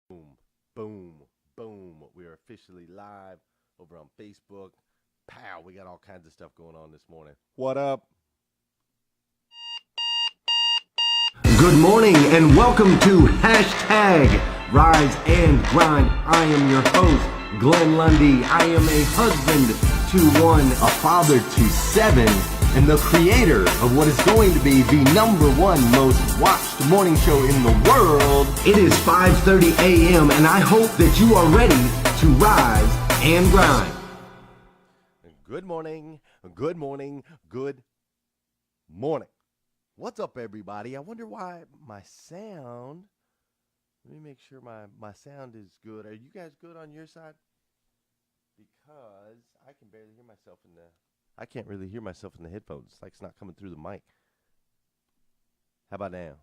Boom, boom, boom. We are officially live over on Facebook. Pow, we got all kinds of stuff going on this morning. What up? Good morning and welcome to hashtag Rise and Grind. I am your host, Glenn Lundy. I am a husband to one, a father to seven, and the creator of what is going to be the number one most watched morning show in the world. It is 5:30 a.m. and I hope that you are ready to rise and grind. Good morning, good morning, good morning. What's up, everybody? I wonder why my sound, let me make sure my sound is good. Are you guys good on your side? Because I can barely hear myself I can't really hear myself in the headphones. It's like it's not coming through the mic. How about now?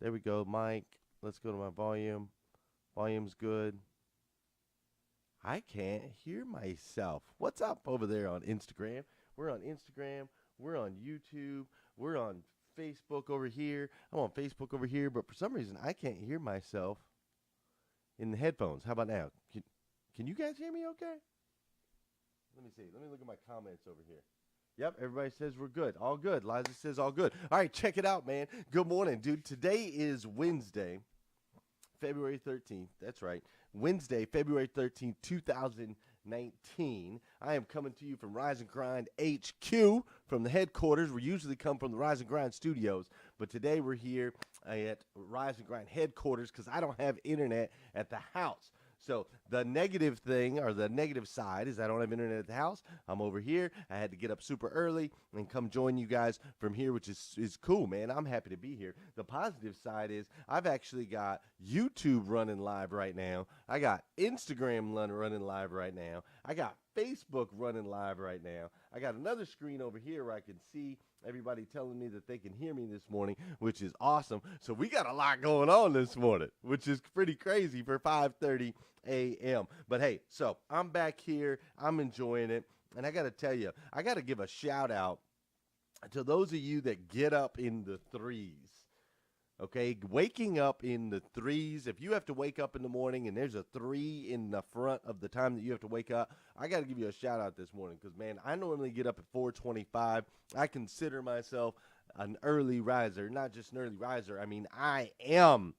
There we go, mic. Let's go to my volume. Volume's good. I can't hear myself. What's up over there on Instagram? We're on Instagram. We're on YouTube. We're on Facebook over here. I'm on Facebook over here, but for some reason I can't hear myself in the headphones. How about now? Can you guys hear me okay? Let me see. Let me look at my comments over here. Yep, everybody says we're good. All good. Liza says all good. All right, check it out, man. Good morning, dude. Today is Wednesday, February 13th. That's right. Wednesday, February 13th, 2019. I am coming to you from Rise and Grind HQ, from the headquarters. We usually come from the Rise and Grind studios, but today we're here at Rise and Grind headquarters because I don't have internet at the house. So the negative thing, or the negative side, is I don't have internet at the house. I'm over here. I had to get up super early and come join you guys from here, which is cool, man. I'm happy to be here. The positive side is I've actually got YouTube running live right now. I got Instagram running live right now. I got Facebook running live right now. I got another screen over here where I can see everybody telling me that they can hear me this morning, which is awesome. So we got a lot going on this morning, which is pretty crazy for 5:30 a.m. But hey, so I'm back here. I'm enjoying it. And I got to tell you, I got to give a shout out to those of you that get up in the threes. Okay, waking up in the threes. If you have to wake up in the morning and there's a 3 in the front of the time that you have to wake up, I got to give you a shout out this morning because, man, I normally get up at 4:25. I consider myself an early riser, not just an early riser. I mean, I am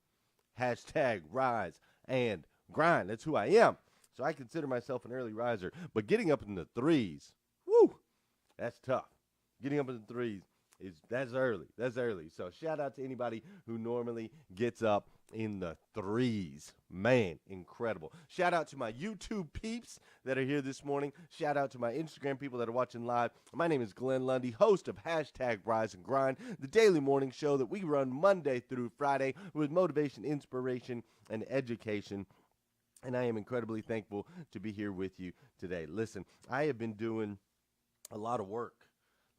hashtag rise and grind. That's who I am. So I consider myself an early riser. But getting up in the threes, whoo, that's tough. Getting up in the threes. That's early. That's early. So shout out to anybody who normally gets up in the threes. Man, incredible. Shout out to my YouTube peeps that are here this morning. Shout out to my Instagram people that are watching live. My name is Glenn Lundy, host of hashtag Rise and Grind, the daily morning show that we run Monday through Friday with motivation, inspiration, and education. And I am incredibly thankful to be here with you today. Listen, I have been doing a lot of work,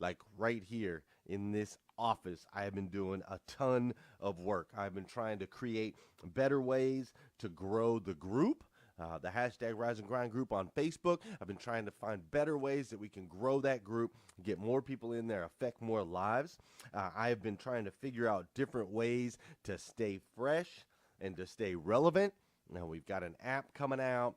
like right here in this office. I have been doing a ton of work. I've been trying to create better ways to grow the group, the hashtag Rise and Grind group on Facebook. I've been trying to find better ways that we can grow that group, get more people in there, affect more lives. I have been trying to figure out different ways to stay fresh and to stay relevant. Now, we've got an app coming out.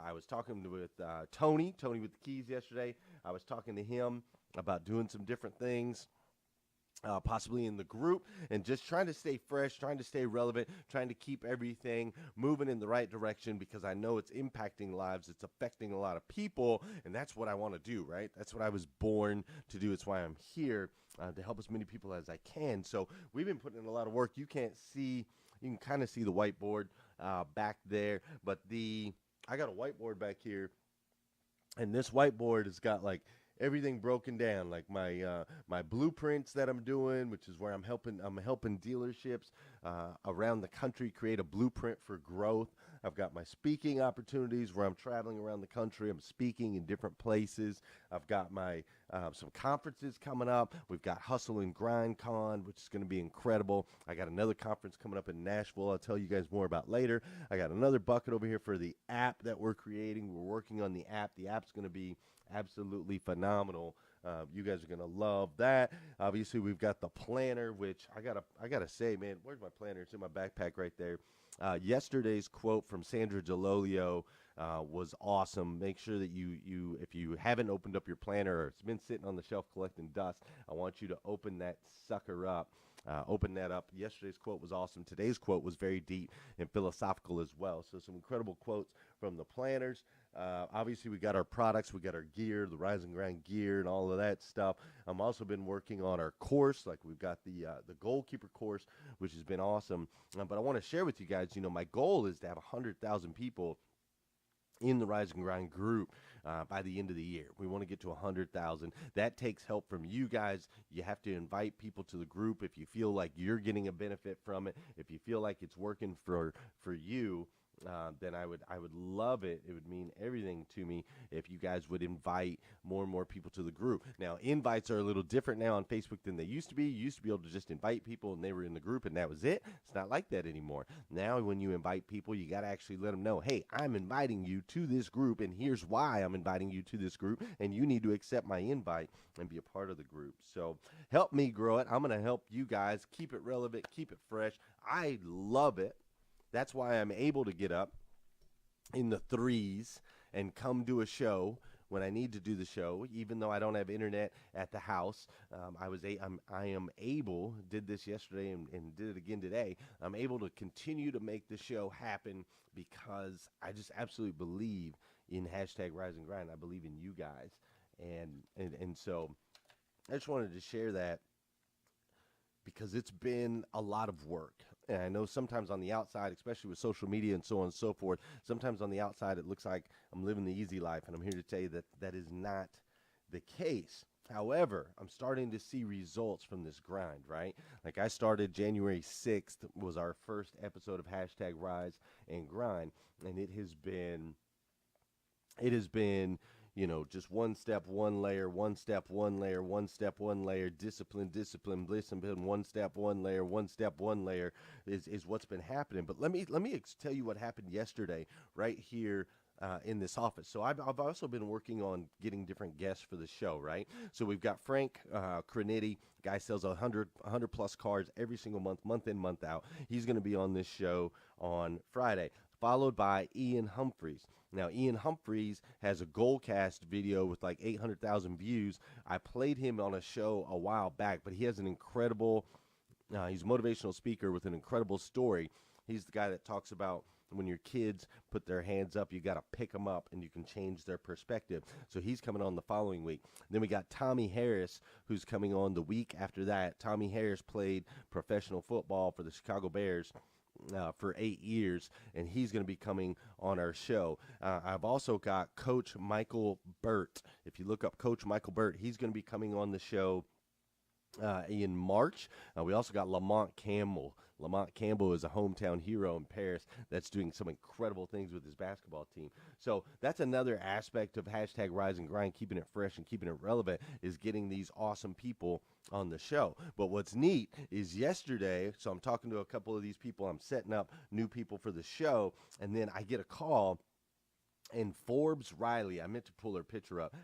I was talking with Tony with the keys yesterday. I was talking to him about doing some different things, possibly in the group, and just trying to stay fresh, trying to stay relevant, trying to keep everything moving in the right direction because I know it's impacting lives. It's affecting a lot of people, and that's what I want to do, right? That's what I was born to do. It's why I'm here, to help as many people as I can. So we've been putting in a lot of work. You can kind of see the whiteboard back there, but I got a whiteboard back here, and this whiteboard has got like everything broken down, like my blueprints that I'm doing, which is where I'm helping dealerships around the country create a blueprint for growth. I've got my speaking opportunities where I'm traveling around the country. I'm speaking in different places. I've got my some conferences coming up. We've got Hustle and Grind Con, which is going to be incredible. I got another conference coming up in Nashville I'll tell you guys more about later. I got another bucket over here for the app that we're creating. We're working on the app. The app's going to be absolutely phenomenal. You guys are gonna love that. Obviously, we've got the planner, which I gotta say, man, where's my planner? It's in my backpack right there. Yesterday's quote from Sandra DeLolio was awesome. Make sure that if you haven't opened up your planner or it's been sitting on the shelf collecting dust, I want you to open that sucker up. Open that up. Yesterday's quote was awesome. Today's quote was very deep and philosophical as well. So some incredible quotes from the planners. Obviously, we got our products, we got our gear, the Rise and Grind gear, and all of that stuff. I'm also been working on our course, like we've got the goalkeeper course, which has been awesome. But I want to share with you guys. My goal is to have 100,000 people in the Rise and Grind group by the end of the year. We want to get to 100,000. That takes help from you guys. You have to invite people to the group if you feel like you're getting a benefit from it. If you feel like it's working for you, then I would love it. It would mean everything to me if you guys would invite more and more people to the group. Now, invites are a little different now on Facebook than they used to be. You used to be able to just invite people and they were in the group and that was it. It's not like that anymore. Now, when you invite people, you got to actually let them know, hey, I'm inviting you to this group and here's why I'm inviting you to this group and you need to accept my invite and be a part of the group. So help me grow it. I'm going to help you guys keep it relevant, keep it fresh. I love it. That's why I'm able to get up in the threes and come do a show when I need to do the show, even though I don't have internet at the house. I am able, did this yesterday and did it again today. I'm able to continue to make the show happen because I just absolutely believe in hashtag Rise and Grind. I believe in you guys. And so I just wanted to share that because it's been a lot of work. And I know sometimes on the outside, especially with social media and so on and so forth, sometimes on the outside it looks like I'm living the easy life, and I'm here to tell you that that is not the case. However, I'm starting to see results from this grind, right? Like I started January 6th was our first episode of hashtag Rise and Grind, and it has been just one step, one layer, one step, one layer, one step, one layer, discipline, one step, one layer is what's been happening. But let me tell you what happened yesterday right here in this office. So I've also been working on getting different guests for the show, right? So we've got Frank Cranitti, guy sells 100 plus cars every single month in, month out. He's going to be on this show on Friday, followed by Ian Humphreys. Now, Ian Humphreys has a Goalcast video with like 800,000 views. I played him on a show a while back, but he has an incredible, he's a motivational speaker with an incredible story. He's the guy that talks about when your kids put their hands up, you got to pick them up and you can change their perspective. So he's coming on the following week. Then we got Tommy Harris, who's coming on the week after that. Tommy Harris played professional football for the Chicago Bears for 8 years, and he's going to be coming on our show. I've also got Coach Michael Burt. If you look up Coach Michael Burt, he's going to be coming on the show in March. We also got Lamont Campbell. Lamont Campbell is a hometown hero in Paris that's doing some incredible things with his basketball team. So that's another aspect of hashtag Rise and Grind, keeping it fresh and keeping it relevant, is getting these awesome people on the show. But what's neat is yesterday, so I'm talking to a couple of these people, I'm setting up new people for the show, and then I get a call. And Forbes Riley, I meant to pull her picture up.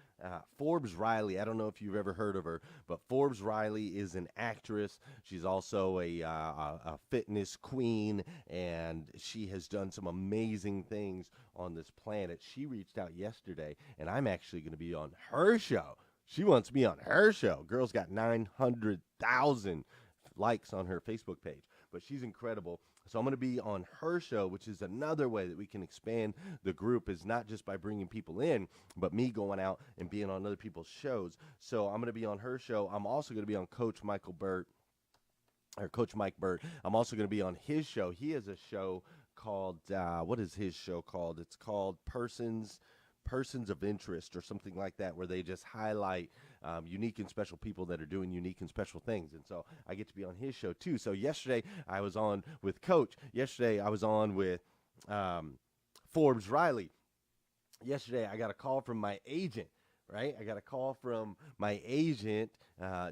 Forbes Riley, I don't know if you've ever heard of her, but Forbes Riley is an actress. She's also a fitness queen, and she has done some amazing things on this planet. She reached out yesterday, and I'm actually going to be on her show. She wants me on her show. Girl's got 900,000 likes on her Facebook page, but she's incredible. So I'm going to be on her show, which is another way that we can expand the group, is not just by bringing people in, but me going out and being on other people's shows. So I'm going to be on her show. I'm also going to be on Coach Mike Burt. I'm also going to be on his show. He has a show called, what is his show called? It's called Persons of Interest or something like that, where they just highlight unique and special people that are doing unique and special things. And so I get to be on his show too. So yesterday I was on with Coach. Yesterday I was on with Forbes Riley. Yesterday I got a call from my agent, right? I got a call from my agent,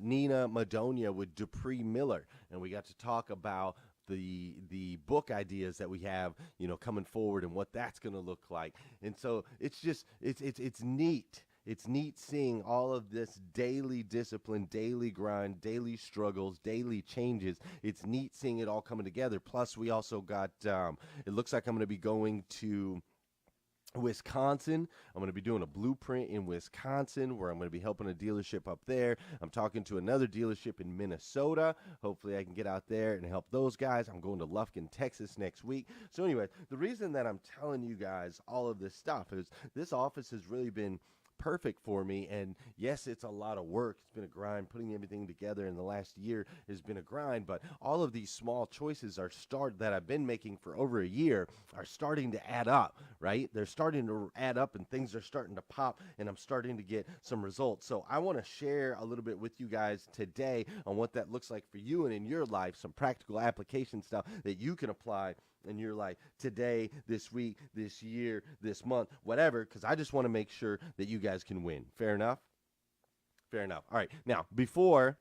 Nina Madonia, with Dupree Miller. And we got to talk about the book ideas that we have, coming forward and what that's going to look like. And so it's just, it's neat. It's neat seeing all of this daily discipline, daily grind, daily struggles, daily changes. It's neat seeing it all coming together. Plus, we also got, it looks like I'm going to be going to Wisconsin. I'm going to be doing a blueprint in Wisconsin where I'm going to be helping a dealership up there. I'm talking to another dealership in Minnesota. Hopefully I can get out there and help those guys. I'm going to Lufkin, Texas next week. So anyway, the reason that I'm telling you guys all of this stuff is this office has really been perfect for me. And yes, it's a lot of work. It's been a grind. Putting everything together in the last year has been a grind, but all of these small choices that I've been making for over a year are starting to add up, right? They're starting to add up and things are starting to pop and I'm starting to get some results. So I want to share a little bit with you guys today on what that looks like for you and in your life, some practical application stuff that you can apply in your life today, this week, this year, this month, whatever, because I just want to make sure that you guys can win. Fair enough? Fair enough. All right. Now, before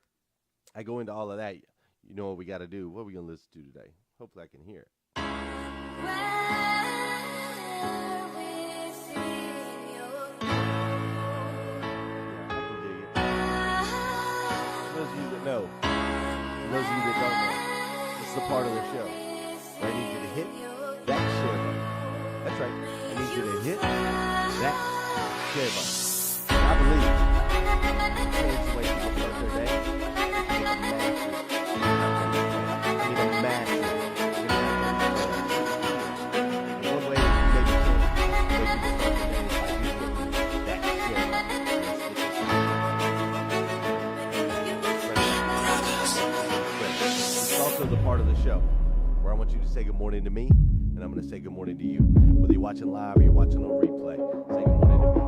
I go into all of that, you know what we got to do. What are we going to listen to today? Hopefully I can hear it. Those of you that know, those of you that don't know, this is the part of the show where I need you to hit that share button. That's right. I need you to hit that share button. I believe it changes the way people start their day. A massive. And one way to make it change the way people start their day is by you hitting that share button. It's also the part of the show where I want you to say good morning to me, and I'm going to say good morning to you. Whether you're watching live or you're watching on replay, say good morning to me.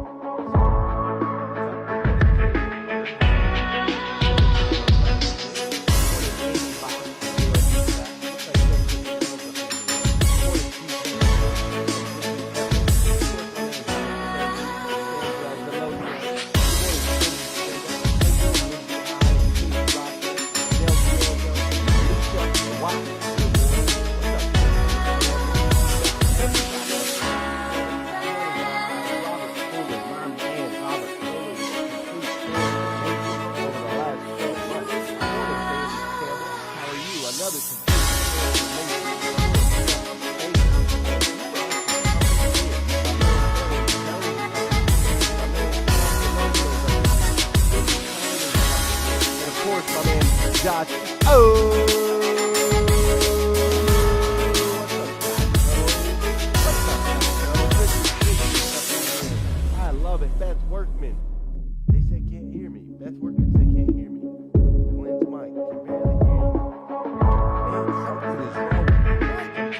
Josh. I love it. Beth Workman. They said can't hear me. Beth Workman said can't hear me. Glenn's mic can barely hear you. Man, something is wrong with my mic.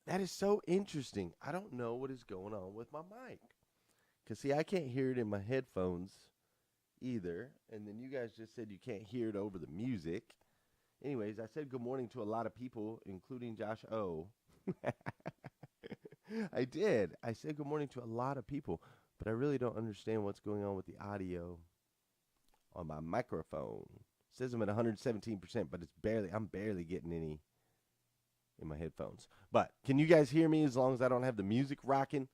That is so interesting. I don't know what is going on with my mic. Because, see, I can't hear it in my headphones either. And then you guys just said you can't hear it over the music. Anyways, I said good morning to a lot of people, including Josh O. I did. I said good morning to a lot of people. But I really don't understand what's going on with the audio on my microphone. It says I'm at 117%, but I'm barely getting any in my headphones. But can you guys hear me as long as I don't have the music rocking?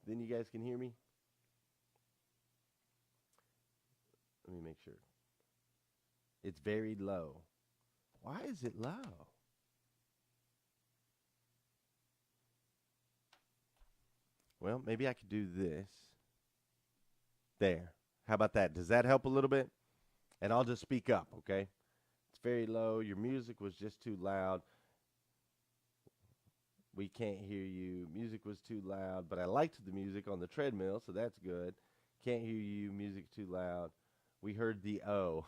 Then you guys can hear me? Let me make sure. It's very low. Why is it low? Well, maybe I could do this. There. How about that? Does that help a little bit? And I'll just speak up, okay? It's very low. Your music was just too loud. We can't hear you. Music was too loud, but I liked the music on the treadmill, so that's good. Can't hear you. Music too loud. We heard the O.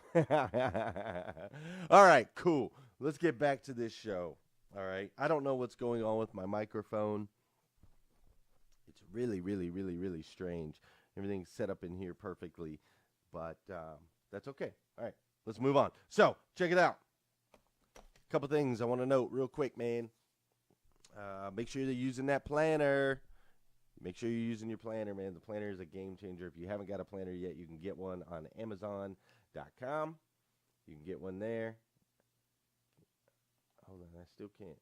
All right, cool. Let's get back to this show. All right. I don't know what's going on with my microphone. It's really, really, really, really strange. Everything's set up in here perfectly, but that's okay. All right, let's move on. So, check it out. A couple things I want to note real quick, man. Make sure you're using that planner. Make sure you're using your planner, man. The planner is a game changer. If you haven't got a planner yet, you can get one on Amazon.com. You can get one there. Hold on, I still can't.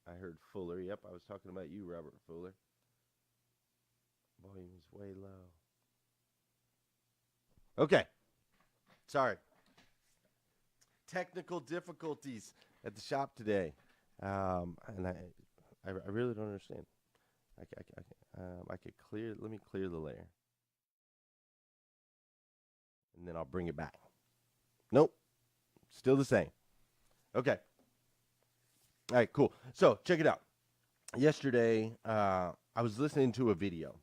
I heard Fuller. Yep, I was talking about you, Robert Fuller. Volume is way low. Okay. Sorry. Technical difficulties at the shop today. And I really don't understand. I could clear, let me clear the layer. And then I'll bring it back. Nope. Still the same. Okay. All right, cool. So check it out. Yesterday, I was listening to a video.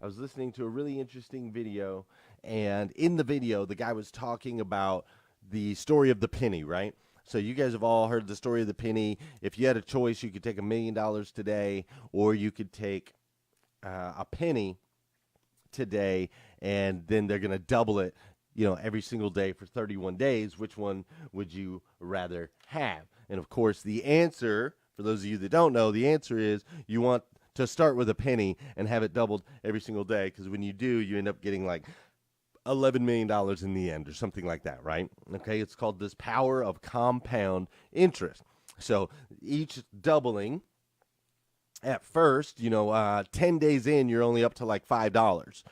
I was listening to a really interesting video, and in the video, the guy was talking about the story of the penny, right? So you guys have all heard the story of the penny. If you had a choice, you could take $1 million today, or you could take a penny today, and then they're going to double it, every single day for 31 days. Which one would you rather have? And of course, the answer, for those of you that don't know, the answer is you want to start with a penny and have it doubled every single day, because when you do, you end up getting like $11 million in the end or something like that, right? Okay, it's called this power of compound interest. So each doubling, at first, 10 days in, you're only up to like $5.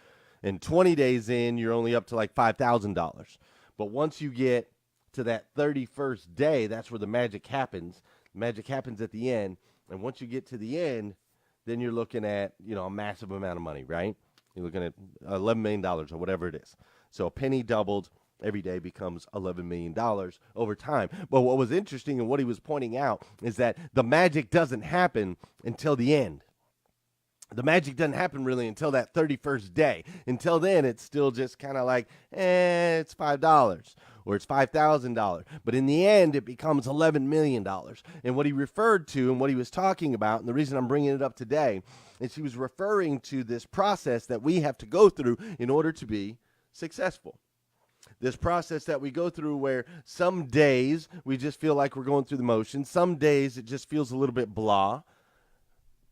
And 20 days in, you're only up to like $5,000. But once you get to that 31st day, that's where the magic happens. The magic happens at the end. And once you get to the end, then you're looking at, a massive amount of money, right? You're looking at $11 million or whatever it is. So a penny doubled every day becomes $11 million over time. But what was interesting and what he was pointing out is that the magic doesn't happen until the end. The magic doesn't happen really until that 31st day. Until then, it's still just kind of like, it's $5 or it's $5,000. But in the end, it becomes $11 million. And what he referred to and what he was talking about, and the reason I'm bringing it up today, is he was referring to this process that we have to go through in order to be successful. This process that we go through where some days we just feel like we're going through the motions. Some days it just feels a little bit blah.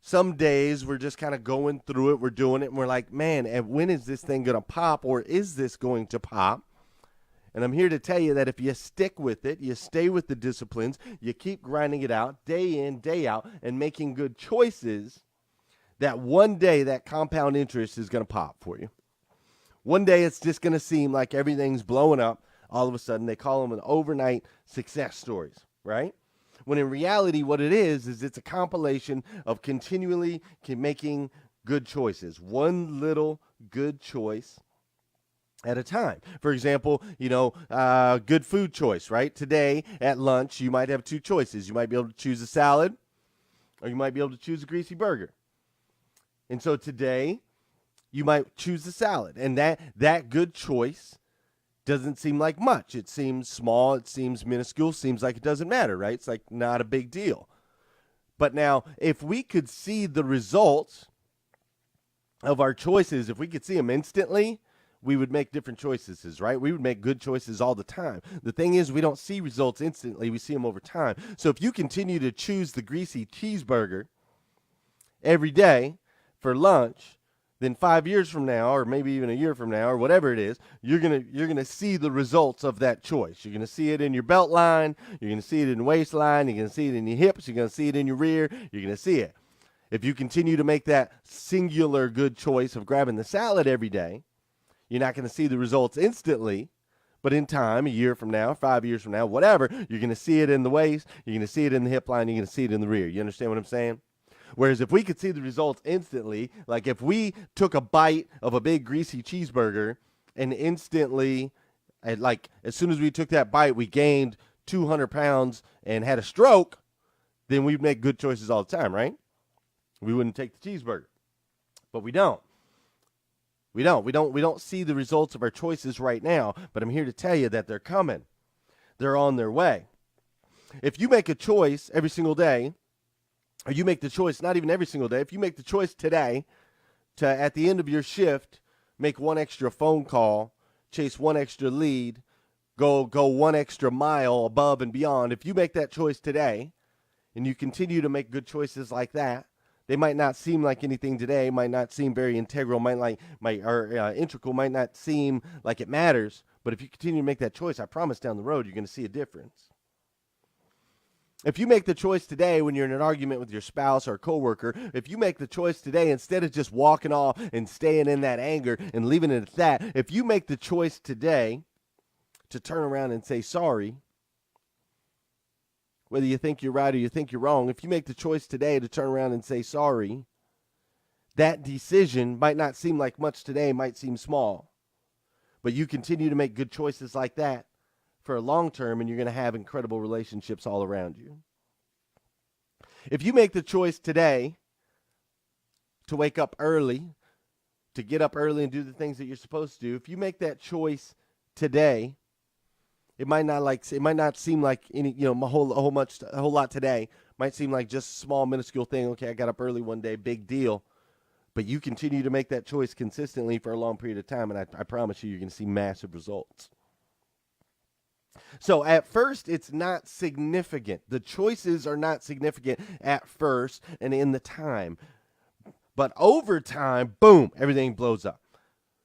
Some days we're just kind of going through it, we're doing it, and we're like, man, and when is this thing going to pop, or is this going to pop? And I'm here to tell you that if you stick with it, you stay with the disciplines, you keep grinding it out day in, day out, and making good choices, that one day that compound interest is going to pop for you. One day it's just going to seem like everything's blowing up. All of a sudden, they call them an overnight success stories, right? When in reality, what it is it's a compilation of continually making good choices. One little good choice at a time. For example, good food choice, right? Today at lunch, you might have two choices. You might be able to choose a salad, or you might be able to choose a greasy burger. And so today, you might choose the salad. And that good choice doesn't seem like much. It seems small. It seems minuscule. Seems like it doesn't matter, right? It's like not a big deal. But now, if we could see the results of our choices, if we could see them instantly, we would make different choices, right? We would make good choices all the time. The thing is, we don't see results instantly. We see them over time. So if you continue to choose the greasy cheeseburger every day for lunch, then 5 years from now, or maybe even a year from now, or whatever it is, you're gonna see the results of that choice. You're gonna see it in your belt line. You're gonna see it in the waistline. You're gonna see it in your hips. You're gonna see it in your rear. You're gonna see it. If you continue to make that singular good choice of grabbing the salad every day, you're not gonna see the results instantly, but in time, a year from now, 5 years from now, whatever, you're gonna see it in the waist. You're gonna see it in the hip line. You're gonna see it in the rear. You understand what I'm saying? Whereas if we could see the results instantly, like if we took a bite of a big greasy cheeseburger and instantly, like as soon as we took that bite, we gained 200 pounds and had a stroke, then we'd make good choices all the time, right? We wouldn't take the cheeseburger. But we don't. We don't see the results of our choices right now, but I'm here to tell you that they're coming. They're on their way. If you make a choice every single day, or you make the choice, not even every single day, if you make the choice today to, at the end of your shift, make one extra phone call, chase one extra lead, go one extra mile above and beyond, if you make that choice today and you continue to make good choices like that, they might not seem like anything today, might not seem very integral, integral, might not seem like it matters, but if you continue to make that choice, I promise down the road you're going to see a difference. If you make the choice today when you're in an argument with your spouse or coworker, if you make the choice today instead of just walking off and staying in that anger and leaving it at that, if you make the choice today to turn around and say sorry, whether you think you're right or you think you're wrong, if you make the choice today to turn around and say sorry, that decision might not seem like much today, might seem small, but you continue to make good choices like that for a long term, and you're going to have incredible relationships all around you. If you make the choice today to wake up early, to get up early and do the things that you're supposed to do, if you make that choice today, it might not seem like any, a whole lot today. It might seem like just a small, minuscule thing. Okay, I got up early one day, big deal. But you continue to make that choice consistently for a long period of time, and I promise you're going to see massive results. So at first, it's not significant. The choices are not significant at first and in the time. But over time, boom, everything blows up.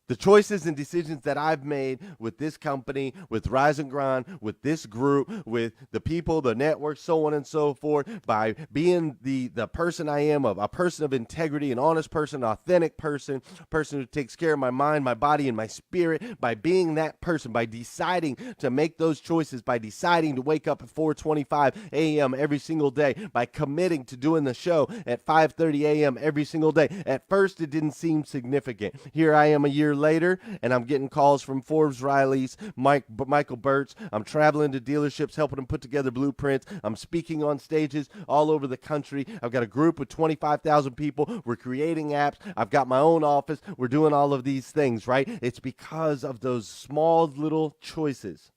The choices and decisions that I've made with this company, with Rise and Grind, with this group, with the people, the network, so on and so forth, by being the person I am, a person of integrity, an honest person, an authentic person, a person who takes care of my mind, my body, and my spirit, by being that person, by deciding to make those choices, by deciding to wake up at 4:25 a.m. every single day, by committing to doing the show at 5:30 a.m. every single day. At first, it didn't seem significant. Here I am a year later, and I'm getting calls from Forbes Riley's, Michael Burt's. I'm traveling to dealerships, helping them put together blueprints. I'm speaking on stages all over the country. I've got a group with 25,000 people. We're creating apps. I've got my own office. We're doing all of these things, right? It's because of those small little choices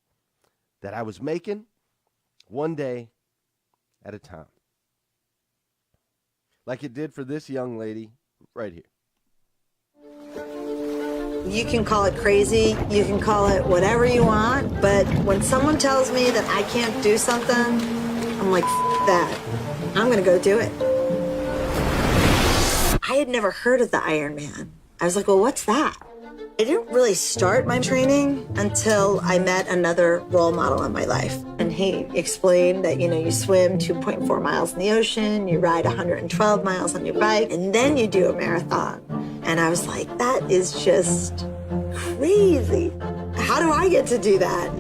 that I was making one day at a time. Like it did for this young lady right here. You can call it crazy, you can call it whatever you want, but when someone tells me that I can't do something, I'm like, F that. I'm gonna go do it. I had never heard of the Ironman. I was like, well, what's that? I didn't really start my training until I met another role model in my life. And he explained that, you swim 2.4 miles in the ocean, you ride 112 miles on your bike, and then you do a marathon. And I was like, that is just crazy. How do I get to do that?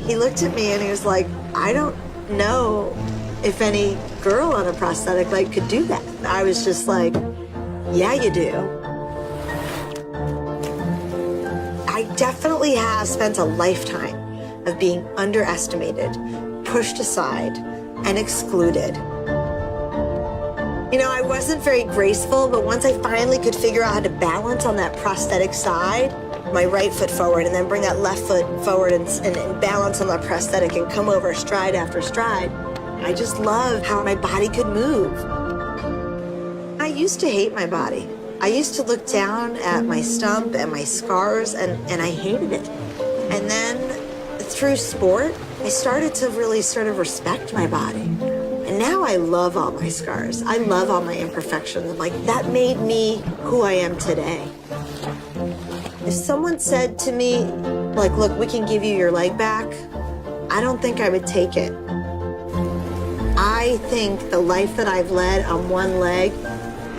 He looked at me and he was like, I don't know if any girl on a prosthetic leg could do that. I was just like, yeah, you do. I definitely have spent a lifetime of being underestimated, pushed aside, and excluded. I wasn't very graceful, but once I finally could figure out how to balance on that prosthetic side, my right foot forward, and then bring that left foot forward and balance on that prosthetic and come over stride after stride, I just loved how my body could move. I used to hate my body. I used to look down at my stump and my scars, and I hated it. And then through sport, I started to really sort of respect my body. And now I love all my scars. I love all my imperfections. I'm like, that made me who I am today. If someone said to me, like, look, we can give you your leg back, I don't think I would take it. I think the life that I've led on one leg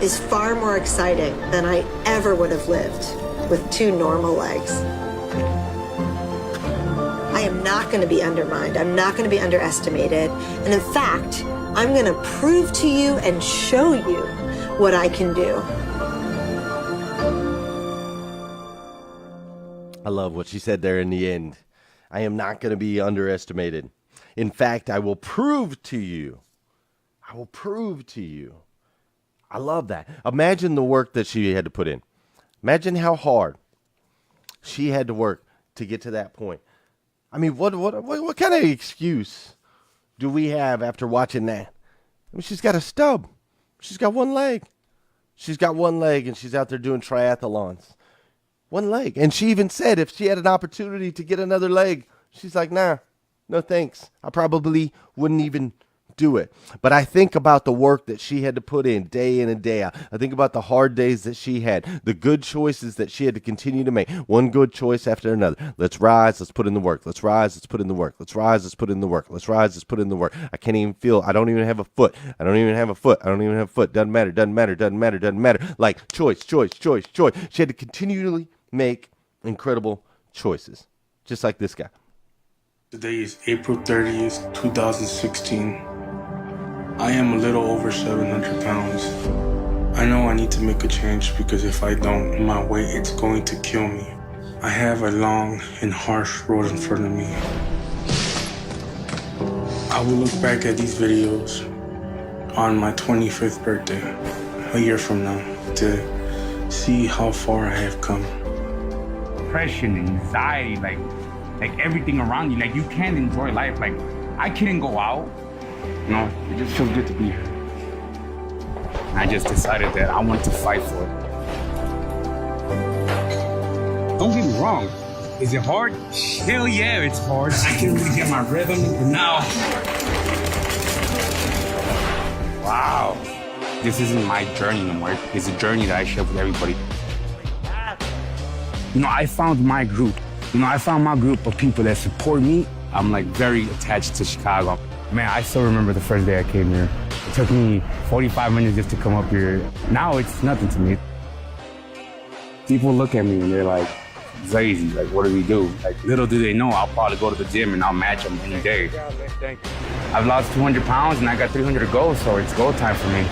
is far more exciting than I ever would have lived with two normal legs. I am not going to be undermined. I'm not going to be underestimated. And in fact, I'm going to prove to you and show you what I can do. I love what she said there in the end. I am not going to be underestimated. In fact, I will prove to you. I will prove to you. I love that. Imagine the work that she had to put in. Imagine how hard she had to work to get to that point. I mean, what kind of excuse do we have after watching that? I mean, she's got a stub. She's got one leg. She's got one leg, and she's out there doing triathlons. One leg. And she even said if she had an opportunity to get another leg, she's like, nah, no thanks. I probably wouldn't even do it. But I think about the work that she had to put in and day out. I think about the hard days that she had, the good choices that she had to continue to make, one good choice after another. Let's rise, let's put in the work. Let's rise, let's put in the work. Let's rise, let's put in the work. Let's rise, let's put in the work. I can't even feel, I don't even have a foot. I don't even have a foot. I don't even have a foot. Doesn't matter, doesn't matter, doesn't matter, doesn't matter. Like choice, choice, choice, choice. She had to continually make incredible choices, just like this guy. Today is April 30th, 2016. I am a little over 700 pounds. I know I need to make a change because if I don't, my weight it's going to kill me. I have a long and harsh road in front of me. I will look back at these videos on my 25th birthday, a year from now, to see how far I have come. Depression, anxiety, like everything around you, like you can't enjoy life. Like I couldn't go out, you know, it just feels good to be here. And I just decided that I want to fight for it. Don't get me wrong, is it hard? Hell yeah, it's hard. I can't really get my rhythm, but now, wow, this isn't my journey no more. It's a journey that I share with everybody. You know, I found my group. You know, I found my group of people that support me. I'm like very attached to Chicago. Man, I still remember the first day I came here. It took me 45 minutes just to come up here. Now it's nothing to me. People look at me and they're like, crazy, like what do we do? Like little do they know, I'll probably go to the gym and I'll match them any day. I've lost 200 pounds and I got 300 to go, so it's go time for me.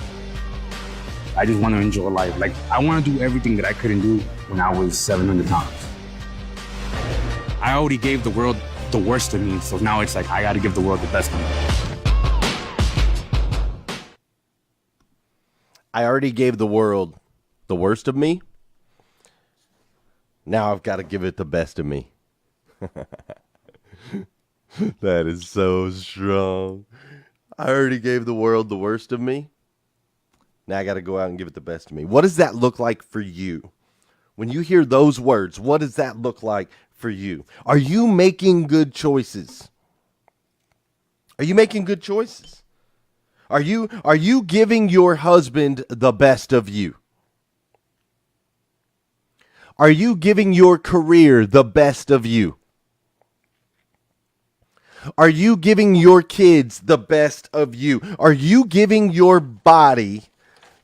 I just want to enjoy life. Like I want to do everything that I couldn't do when I was 700 pounds. I already gave the world the worst of me, so now it's like I got to give the world the best of me. I already gave the world the worst of me. Now I've got to give it the best of me. That is so strong. I already gave the world the worst of me. Now I got to go out and give it the best of me. What does that look like for you? When you hear those words, what does that look like for you? Are you making good choices? Are you making good choices? Are you giving your husband the best of you? Are you giving your career the best of you? Are you giving your kids the best of you? Are you giving your body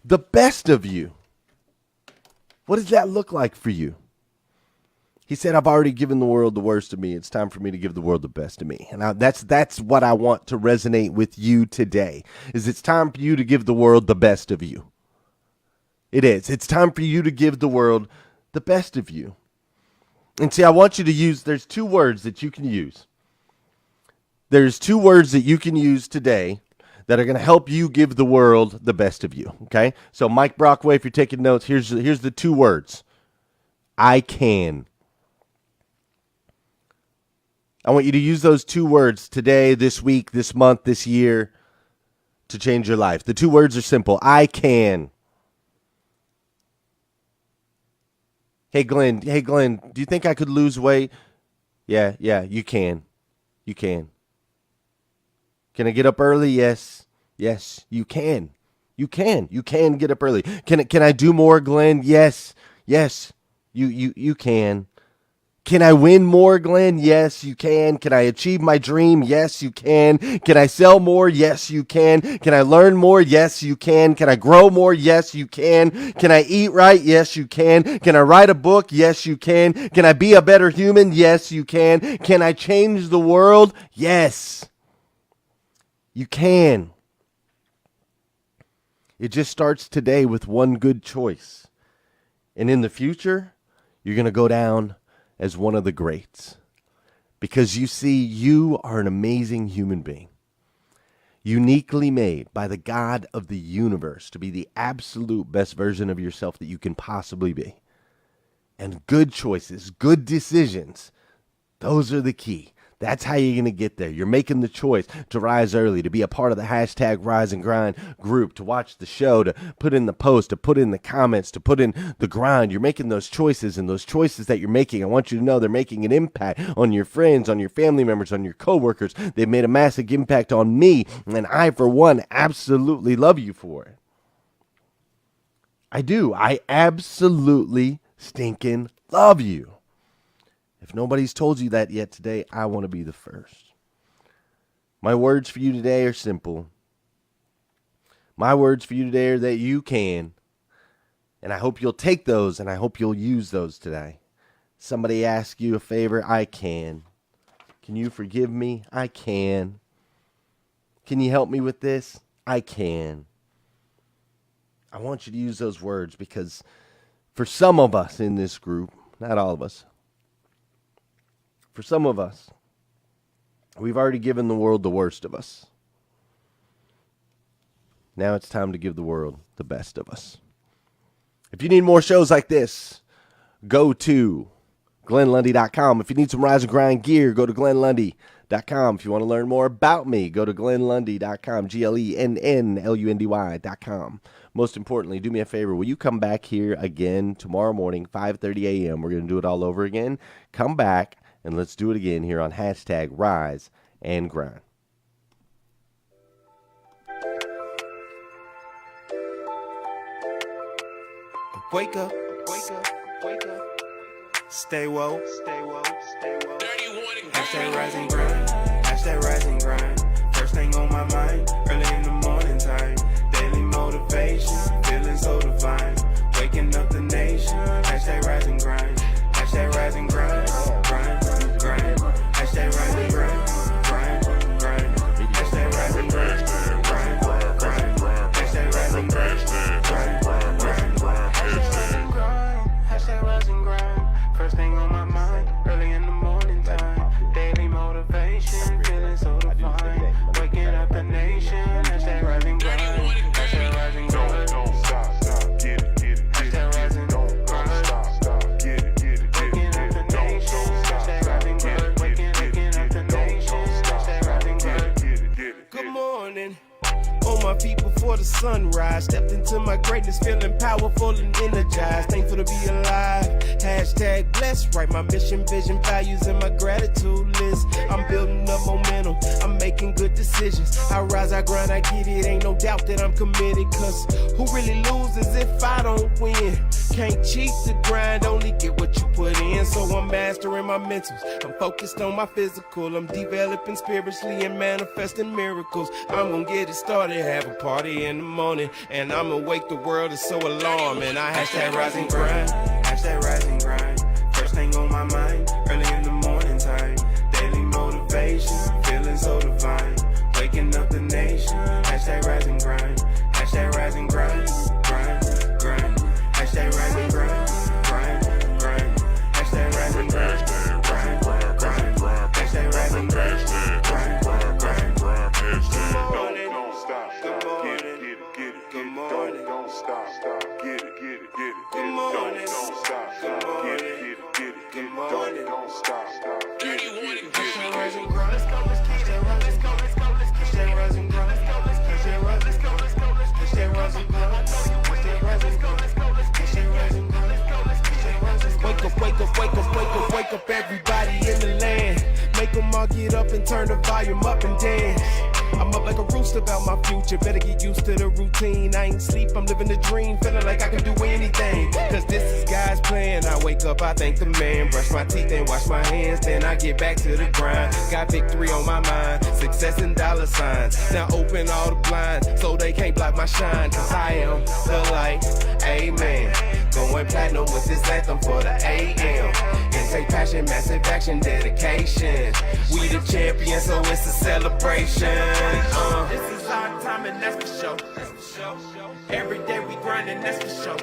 the best of you? What does that look like for you? He said, I've already given the world the worst of me. It's time for me to give the world the best of me. And that's what I want to resonate with you today, is it's time for you to give the world the best of you. It is. It's time for you to give the world the best of you. And see, I want you to use, there's two words that you can use. There's two words that you can use today that are going to help you give the world the best of you, okay? So Mike Brockway, if you're taking notes, here's the two words. I can. I want you to use those two words today, this week, this month, this year to change your life. The two words are simple. I can. Hey, Glenn, do you think I could lose weight? Yeah, you can. You can. Can I get up early? Yes, you can. You can get up early. Can I do more, Glenn? Yes, you can. Can I win more, Glenn? Yes, you can. Can I achieve my dream? Yes, you can. Can I sell more? Yes, you can. Can I learn more? Yes, you can. Can I grow more? Yes, you can. Can I eat right? Yes, you can. Can I write a book? Yes, you can. Can I be a better human? Yes, you can. Can I change the world? Yes, you can. It just starts today with one good choice. And in the future, you're going to go down as one of the greats. Because you see, you are an amazing human being. Uniquely made by the God of the universe to be the absolute best version of yourself that you can possibly be. And good choices, good decisions, those are the key. That's how you're going to get there. You're making the choice to rise early, to be a part of the hashtag Rise and Grind group, to watch the show, to put in the post, to put in the comments, to put in the grind. You're making those choices, and those choices that you're making, I want you to know they're making an impact on your friends, on your family members, on your coworkers. They've made a massive impact on me, and I, for one, absolutely love you for it. I do. I absolutely stinking love you. If nobody's told you that yet today, I want to be the first. My words for you today are simple. My words for you today are that you can. And I hope you'll take those, and I hope you'll use those today. Somebody asks you a favor, I can. Can you forgive me? I can. Can you help me with this? I can. I want you to use those words because for some of us in this group, not all of us, for some of us, we've already given the world the worst of us. Now it's time to give the world the best of us. If you need more shows like this, go to GlennLundy.com. If you need some Rise and Grind gear, go to GlennLundy.com. If you want to learn more about me, go to GlennLundy.com, GlennLundy.com. Most importantly, do me a favor. Will you come back here again tomorrow morning, 5:30 a.m.? We're going to do it all over again. Come back. And let's do it again here on hashtag Rise and Grind. Wake up, wake up, wake up. Stay woke, stay woke, stay woke. Hashtag Rise and Grind, hashtag Rise and Grind. First thing on my mind, early in the morning time. Daily motivation, feeling so divine. Waking up the nation, hashtag Rise and Grind. Hashtag Rise and Grind, grind. Hashtag Rise and Grind, grind. Hashtag Rise and Grind, grind. Hashtag Rise and Grind, grind. Hashtag Rise and Grind. First thing on my mind, early in the morning time. Daily motivation, feeling so divine. Waking up the nation, hashtag Rise and Grind. Hashtag Rise and Grind. Don't stop, get it. Hashtag Rise and Grind. Get it. Waking up the nation, hashtag Rise and Grind. Good morning. On my feet before the sunrise. Stepped into my greatness, feeling powerful and energized. Thankful to be alive. Hashtag blessed. Write my mission, vision, values, and my gratitude list. I'm building up momentum. I'm making good decisions. I rise, I grind, I get it. Ain't no doubt that I'm committed. Cause who really loses if I don't win? Can't cheat the grind, only get what you put in. So I'm mastering my mentals. I'm focused on my physical. I'm developing spiritually and manifesting miracles. I'm gonna get it started. Have a party in the morning, and I'ma wake the world. It's so alarming. I hashtag Rise and Grind, hashtag Rise and Grind. First thing on my mind, early in the morning time. Daily motivation, feeling so divine. Waking up the nation, hashtag Rise and Grind. Hashtag Rise and Grind, grind. Hashtag Rise and Grind, grind. Hashtag Rise and Grind, grind. Hashtag Rise and Grind, grind. Good morning. Don't stop. Get it. Good morning. Don't stop. Get it. Good morning. Don't stop. Get it. Hashtag Rise and Grind. Let's go. Hashtag Rise and Grind. Hashtag Rise and Grind. Hashtag Rise and Grind. Hashtag Rise and Grind. Hashtag Rise and Grind. Hashtag Rise and Grind. Wake up, everybody in the land. Make them all get up and turn the volume up and dance. I'm up like a rooster about my future. Better get used to the routine. I ain't sleep, I'm living the dream. Feeling like I can do anything. Cause this is God's plan. I wake up, I thank the man. Brush my teeth and wash my hands. Then I get back to the grind. Got victory on my mind. Success and dollar signs. Now open all the blinds so they can't block my shine. Cause I am the light. Amen. Going platinum with this anthem for the AM. It take passion, massive action, dedication. We the champions, so it's a celebration. This is our time and that's for sure. Every day we grinding, that's for sure.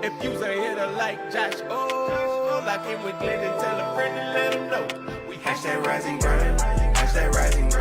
If you's a hitter like Josh, lock in with Glenn and tell a friend and let him know. We hashtag Rise and Grind, hashtag Rise and Grind.